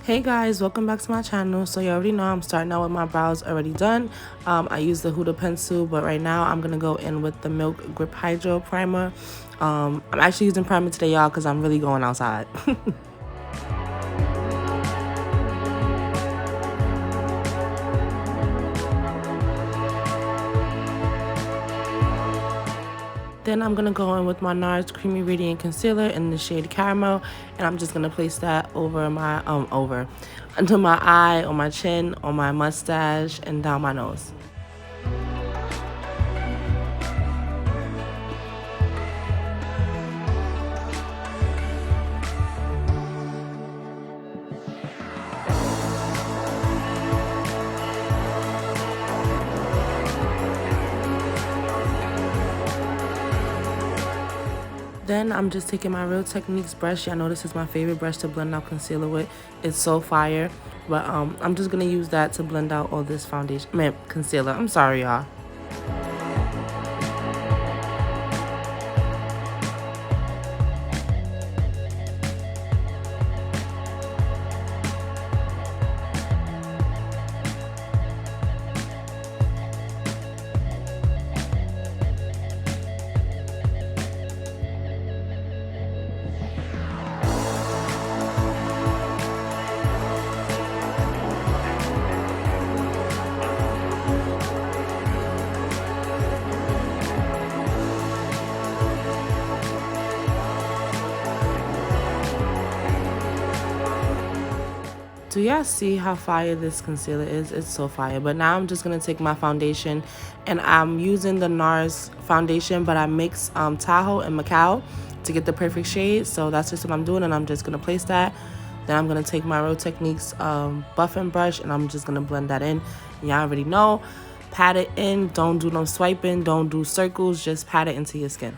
Hey guys, welcome back to my channel. So you already know I'm starting out with my brows already done. I used the Huda pencil, but right now I'm gonna go in with the Milk Grip Hydro Primer. I'm actually using primer today, y'all, because I'm really going outside. Then I'm gonna go in with my Nars Creamy Radiant Concealer in the shade Caramel, and I'm just gonna place that over my under my eye, on my chin, on my mustache, and down my nose. Then I'm just taking my Real Techniques brush. Y'all know this is my favorite brush to blend out concealer with. It's so fire. But I'm just going to use that to blend out all this concealer. I'm sorry, y'all. Do y'all see how fire this concealer is? It's so fire. But now I'm just going to take my foundation, and I'm using the Nars foundation, but I mix Tahoe and Macao to get the perfect shade. So that's just what I'm doing, and I'm just going to place that. Then I'm going to take my Real Techniques buffing brush, and I'm just going to blend that in. Y'all already know. Pat it in. Don't do no swiping. Don't do circles. Just pat it into your skin.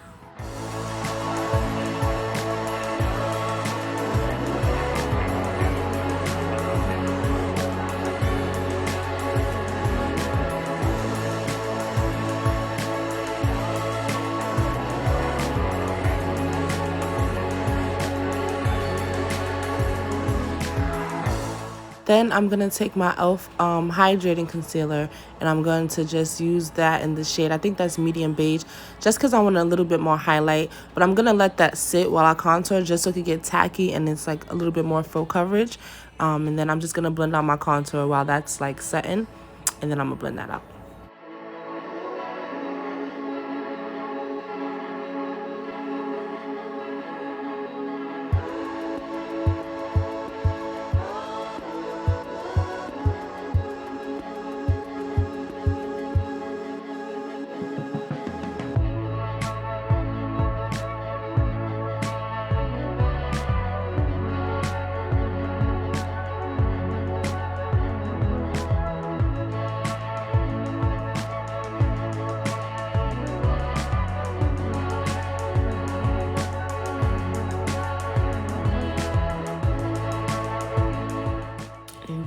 Then I'm going to take my e.l.f. Hydrating Concealer, and I'm going to just use that in the shade, I think that's medium beige, just because I want a little bit more highlight. But I'm going to let that sit while I contour just so it can get tacky and it's like a little bit more full coverage. And then I'm just going to blend out my contour while that's like setting, and then I'm going to blend that out.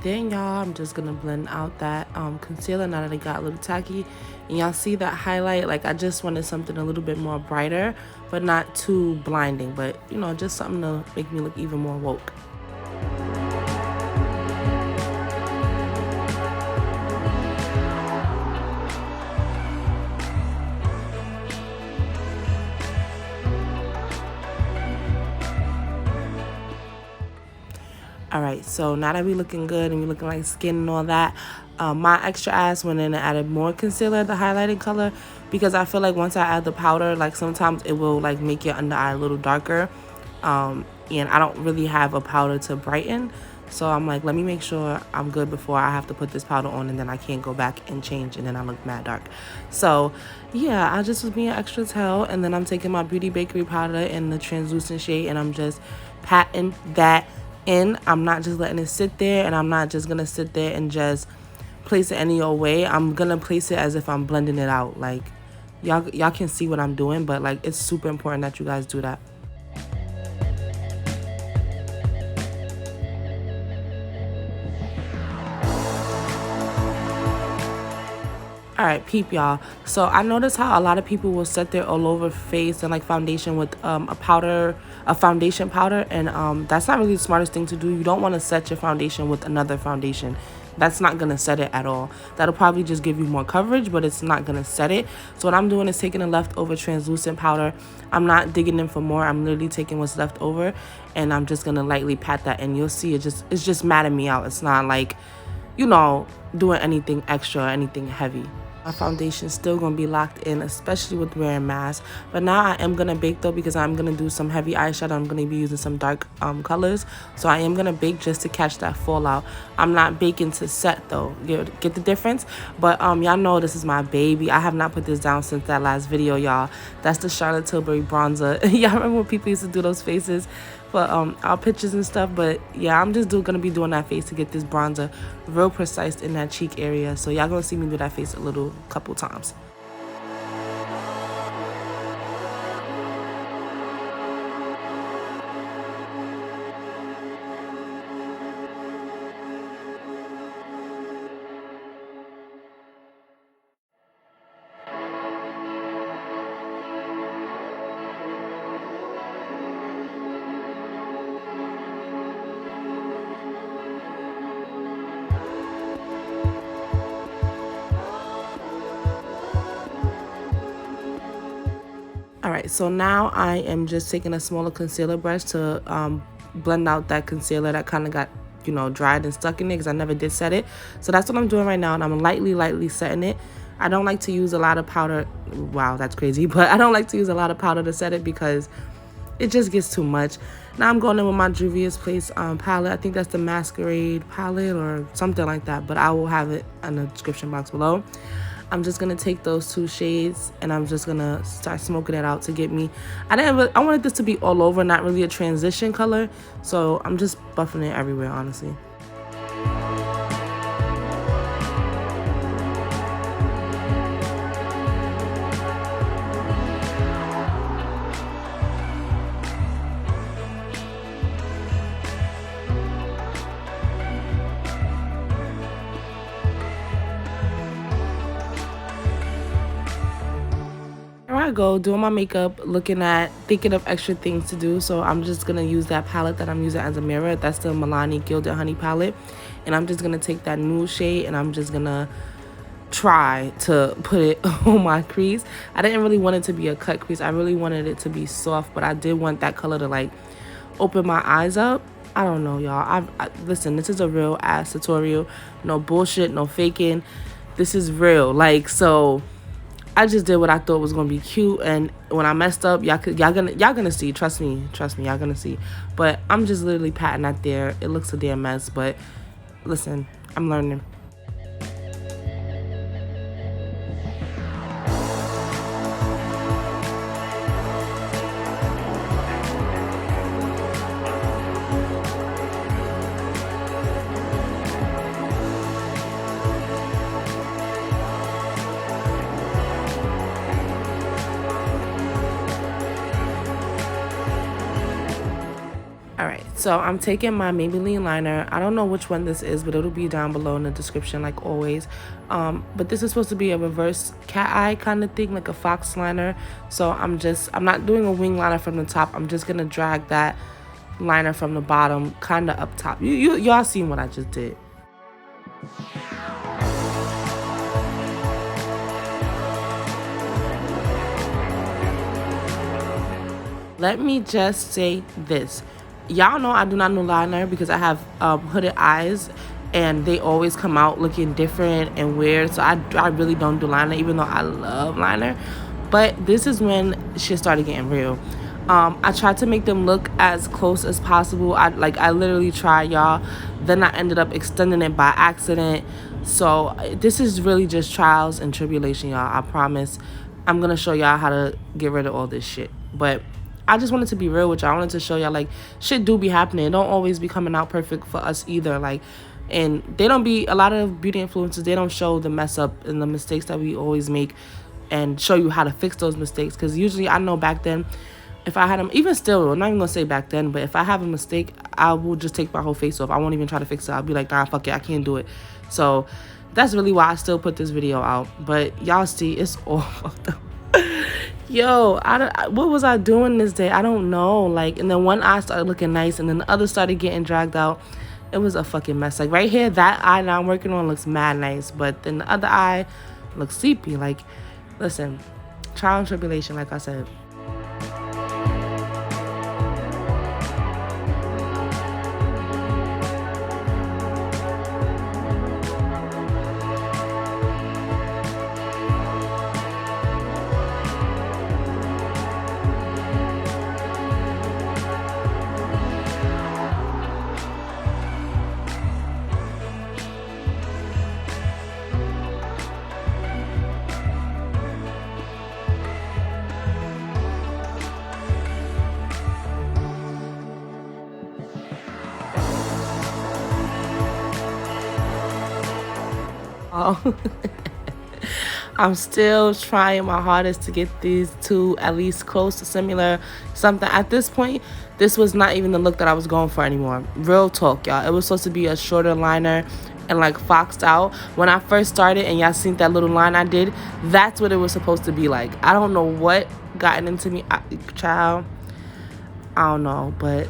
Then y'all, I'm just gonna blend out that concealer now that it got a little tacky, and y'all see that highlight. Like, I just wanted something a little bit more brighter but not too blinding, but you know, just something to make me look even more woke. Alright, so now that we looking good and we looking like skin and all that, my extra ass went in and added more concealer, the highlighting color, because I feel like once I add the powder, like sometimes it will like make your under eye a little darker, and I don't really have a powder to brighten, so I'm like, let me make sure I'm good before I have to put this powder on, and then I can't go back and change and then I look mad dark. So yeah, I just was being extra tell, and then I'm taking my Beauty Bakery powder in the translucent shade, and I'm just patting that in. I'm not just letting it sit there, and I'm not just gonna sit there and just place it any old way. I'm gonna place it as if I'm blending it out. Like, y'all can see what I'm doing, but like, it's super important that you guys do that. All right, peep y'all. So I noticed how a lot of people will set their all over face and like foundation with a foundation powder, and that's not really the smartest thing to do. You don't want to set your foundation with another foundation. That's not gonna set it at all. That'll probably just give you more coverage, but it's not gonna set it. So what I'm doing is taking a leftover translucent powder. I'm not digging in for more. I'm literally taking what's left over, and I'm just gonna lightly pat that, and you'll see it's just matting me out. It's not like, you know, doing anything extra or anything heavy. My foundation's still gonna be locked in, especially with wearing masks. But now I am gonna bake though, because I'm gonna do some heavy eyeshadow. I'm gonna be using some dark colors, so I am gonna bake just to catch that fallout. I'm not baking to set though. Get the difference? But y'all know this is my baby. I have not put this down since that last video, y'all. That's the Charlotte Tilbury bronzer. Y'all remember when people used to do those faces for our pictures and stuff? But yeah, I'm just gonna be doing that face to get this bronzer real precise in that cheek area. So y'all gonna see me do that face a couple times. All right, so now I am just taking a smaller concealer brush to blend out that concealer that kind of got, you know, dried and stuck in it, because I never did set it. So that's what I'm doing right now, and I'm lightly setting it. I don't like to use a lot of powder. Wow, that's crazy. But I don't like to use a lot of powder to set it because it just gets too much. Now I'm going in with my Juvias Place palette. I think that's the Masquerade palette or something like that, but I will have it in the description box below. I'm just gonna take those two shades and I'm just gonna start smoking it out to get me. I wanted this to be all over, not really a transition color, so I'm just buffing it everywhere, honestly. I go doing my makeup, thinking of extra things to do, so I'm just gonna use that palette that I'm using as a mirror. That's the Milani Gilded Honey Palette, and I'm just gonna take that Nude shade and I'm just gonna try to put it on my crease. I didn't really want it to be a cut crease. I really wanted it to be soft, but I did want that color to like open my eyes up. I don't know, y'all. Listen, this is a real ass tutorial. No bullshit, no faking. This is real. Like, so I just did what I thought was gonna be cute, and when I messed up, y'all gonna see. Trust me, y'all gonna see. But I'm just literally patting that there. It looks a damn mess, but listen, I'm learning. Alright, so I'm taking my Maybeline liner. I don't know which one this is, but it'll be down below in the description like always. But this is supposed to be a reverse cat eye kind of thing, like a fox liner. So I'm not doing a wing liner from the top. I'm just gonna drag that liner from the bottom kind of up top. Y'all seen what I just did. Let me just say this. Y'all know I do not do liner because I have hooded eyes and they always come out looking different and weird. So I really don't do liner, even though I love liner. But this is when shit started getting real. I tried to make them look as close as possible. I literally tried, y'all. Then I ended up extending it by accident. So this is really just trials and tribulation, y'all. I promise. I'm gonna show y'all how to get rid of all this shit. But I just wanted to be real with y'all. I wanted to show y'all, like, shit do be happening. It don't always be coming out perfect for us either. Like, and they don't be, a lot of beauty influencers, they don't show the mess up and the mistakes that we always make and show you how to fix those mistakes. Because usually, I know back then, if I had them, even still, I'm not even gonna say back then, but if I have a mistake, I will just take my whole face off. I won't even try to fix it. I'll be like, nah, fuck it, I can't do it. So That's really why I still put this video out. But y'all see, it's all fucked up. Yo, what was I doing this day? I don't know. Like, and then one eye started looking nice, and then the other started getting dragged out. It was a fucking mess. Like, right here, that eye that I'm working on looks mad nice, but then the other eye looks sleepy. Like, listen, trial and tribulation, like I said. Oh. I'm still trying my hardest to get these two at least close to similar something. At this point, this was not even the look that I was going for anymore. Real talk, y'all. It was supposed to be a shorter liner and like foxed out. When I first started and y'all seen that little line I did, that's what it was supposed to be like. I don't know what gotten into me, child. I don't know, but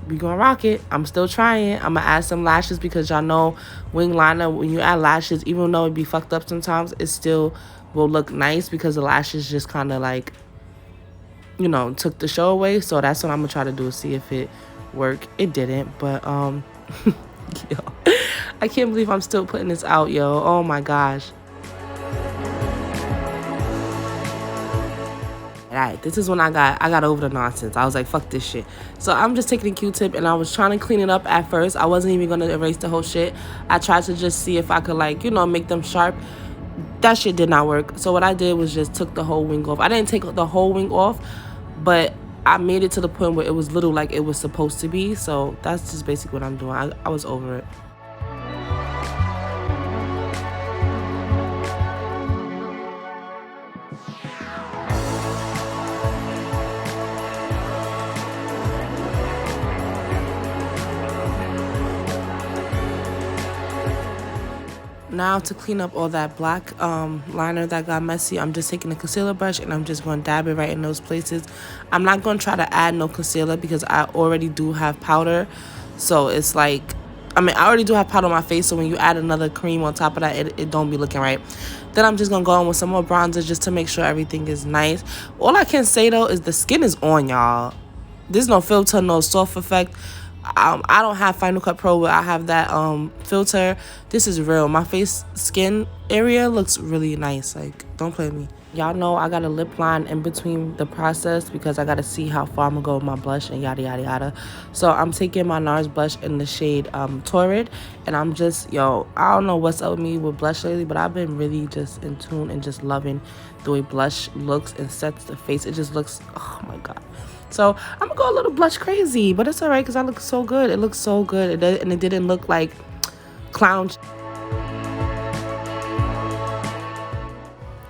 we gonna rock it. I'm still trying. I'm gonna add some lashes because y'all know wing liner, when you add lashes, even though it be fucked up sometimes, it still will look nice because the lashes just kind of like, you know, took the show away. So that's what I'm gonna try to do, see if it worked. It didn't, but yo, I can't believe I'm still putting this out, yo. Oh my gosh. Alright, this is when I got over the nonsense. I was like, fuck this shit. So I'm just taking a Q-tip and I was trying to clean it up at first. I wasn't even going to erase the whole shit. I tried to just see if I could, like, you know, make them sharp. That shit did not work. So what I did was just took the whole wing off. I didn't take the whole wing off, but I made it to the point where it was little like it was supposed to be. So that's just basically what I'm doing. I was over it. Now to clean up all that black liner that got messy, I'm just taking a concealer brush and I'm just going to dab it right in those places. I'm not going to try to add no concealer because I already do have powder. So it's like, I mean, I already do have powder on my face. So when you add another cream on top of that, it don't be looking right. Then I'm just going to go on with some more bronzer just to make sure everything is nice. All I can say though is the skin is on, y'all. There's no filter, no soft effect. I don't have Final Cut Pro, but I have that filter. This is real. My face skin area looks really nice. Like, don't play with me. Y'all know I got a lip line in between the process because I got to see how far I'm going to go with my blush and yada, yada, yada. So I'm taking my Nars blush in the shade Torrid. And I'm just, yo, I don't know what's up with me with blush lately, but I've been really just in tune and just loving the way blush looks and sets the face. It just looks, oh my God. So I'm gonna go a little blush crazy, but it's all right because I look so good. It looks so good, and it didn't look like clown.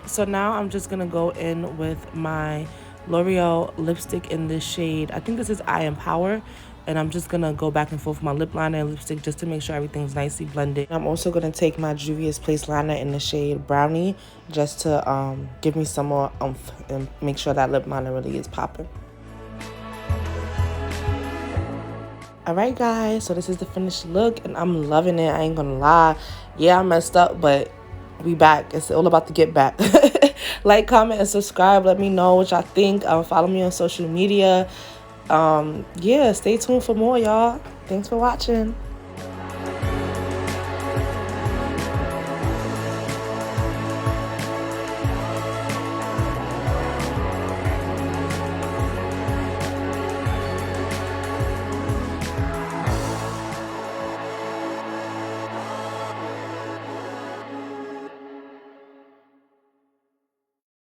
So now I'm just gonna go in with my L'Oreal lipstick in this shade. I think this is I Empower, and I'm just gonna go back and forth with my lip liner and lipstick just to make sure everything's nicely blended. I'm also gonna take my Juvias Place liner in the shade Brownie just to give me some more oomph and make sure that lip liner really is popping. Alright guys, so this is the finished look and I'm loving it. I ain't gonna lie. Yeah, I messed up, but we back. It's all about to get back. Like, comment, and subscribe. Let me know what y'all think. Follow me on social media. Yeah, stay tuned for more, y'all. Thanks for watching.